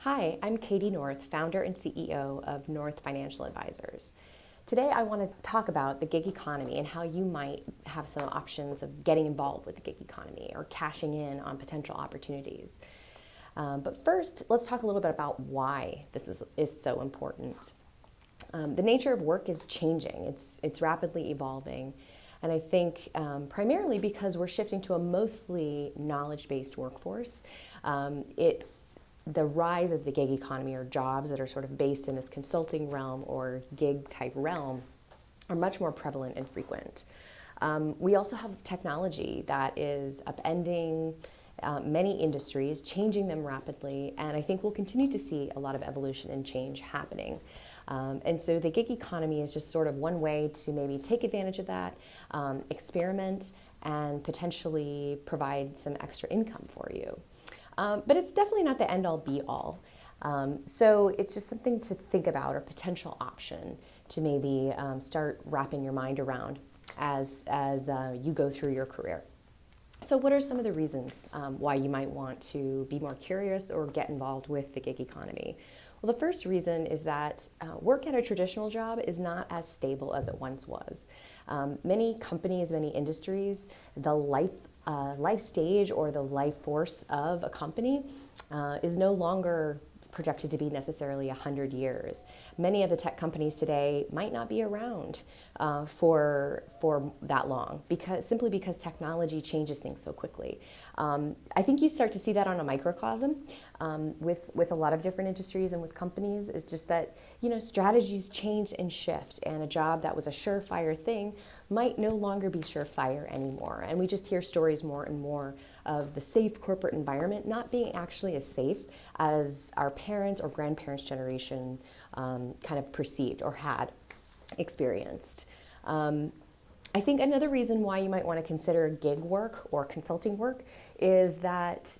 Hi, I'm Katie North, founder and CEO of North Financial Advisors. Today I want to talk about the gig economy and how you might have some options of getting involved with the gig economy or cashing in on potential opportunities. But first, let's talk a little bit about why this is so important. The nature of work is changing. It's rapidly evolving. And I think primarily because we're shifting to a mostly knowledge-based workforce. It's the rise of the gig economy, or jobs that are sort of based in this consulting realm or gig type realm, are much more prevalent and frequent. We also have technology that is upending many industries, changing them rapidly, and I think we'll continue to see a lot of evolution and change happening. And so the gig economy is just sort of one way to maybe take advantage of that, experiment, and potentially provide some extra income for you. But it's definitely not the end-all be-all. So it's just something to think about, or potential option to maybe start wrapping your mind around as you go through your career. So what are some of the reasons why you might want to be more curious or get involved with the gig economy? Well, the first reason is that work at a traditional job is not as stable as it once was. Many companies, many industries, the life stage or the life force of a company is no longer projected to be necessarily 100 years. Many of the tech companies today might not be around for that long, simply because technology changes things so quickly. I think you start to see that on a microcosm with a lot of different industries and with companies. Is just that strategies change and shift, and a job that was a surefire thing might no longer be surefire anymore. And we just hear stories more and more of the safe corporate environment not being actually as safe as our parents' or grandparents' generation kind of perceived or had experienced. I think another reason why you might want to consider gig work or consulting work is that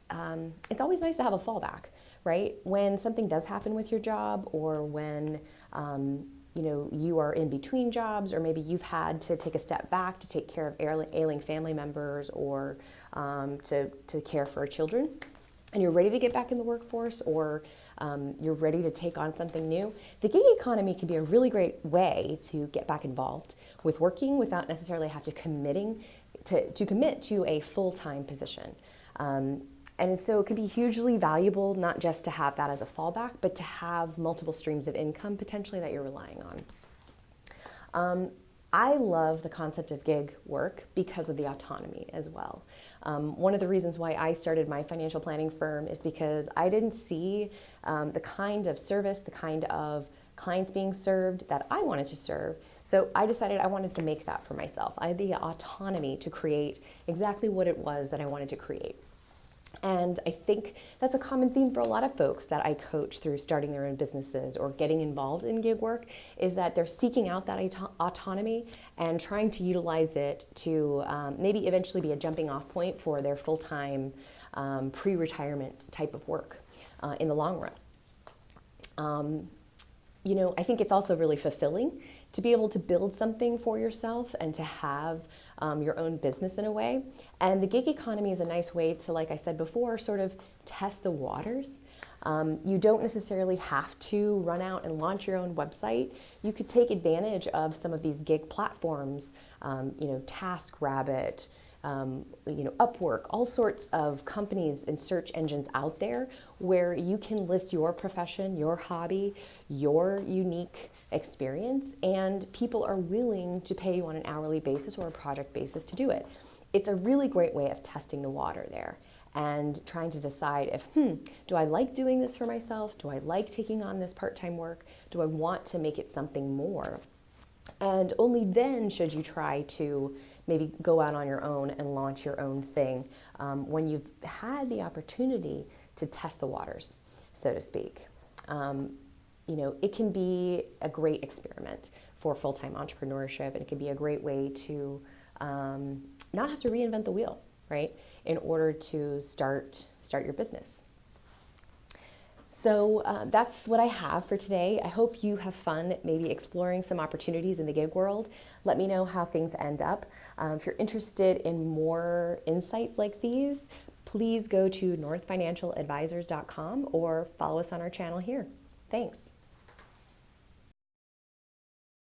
it's always nice to have a fallback, right? When something does happen with your job, or when you are in between jobs, or maybe you've had to take a step back to take care of ailing family members, or to care for children, and you're ready to get back in the workforce, or you're ready to take on something new, the gig economy can be a really great way to get back involved with working without necessarily have to commit to a full-time position. And so it can be hugely valuable, not just to have that as a fallback, but to have multiple streams of income potentially that you're relying on. I love the concept of gig work because of the autonomy as well. One of the reasons why I started my financial planning firm is because I didn't see the kind of service, the kind of clients being served that I wanted to serve. So I decided I wanted to make that for myself. I had the autonomy to create exactly what it was that I wanted to create. And I think that's a common theme for a lot of folks that I coach through starting their own businesses or getting involved in gig work, is that they're seeking out that autonomy and trying to utilize it to maybe eventually be a jumping off point for their full-time pre-retirement type of work in the long run. I think it's also really fulfilling to be able to build something for yourself and to have your own business in a way. And the gig economy is a nice way to, like I said before, sort of test the waters. You don't necessarily have to run out and launch your own website. You could take advantage of some of these gig platforms, TaskRabbit, Upwork, all sorts of companies and search engines out there where you can list your profession, your hobby, your unique experience, and people are willing to pay you on an hourly basis or a project basis to do it. It's a really great way of testing the water there and trying to decide if, do I like doing this for myself? Do I like taking on this part-time work? Do I want to make it something more? And only then should you try to maybe go out on your own and launch your own thing when you've had the opportunity to test the waters, so to speak. It can be a great experiment for full-time entrepreneurship, and it can be a great way to not have to reinvent the wheel, right, in order to start your business. So that's what I have for today. I hope you have fun maybe exploring some opportunities in the gig world. Let me know how things end up. If you're interested in more insights like these, please go to northfinancialadvisors.com or follow us on our channel here. Thanks.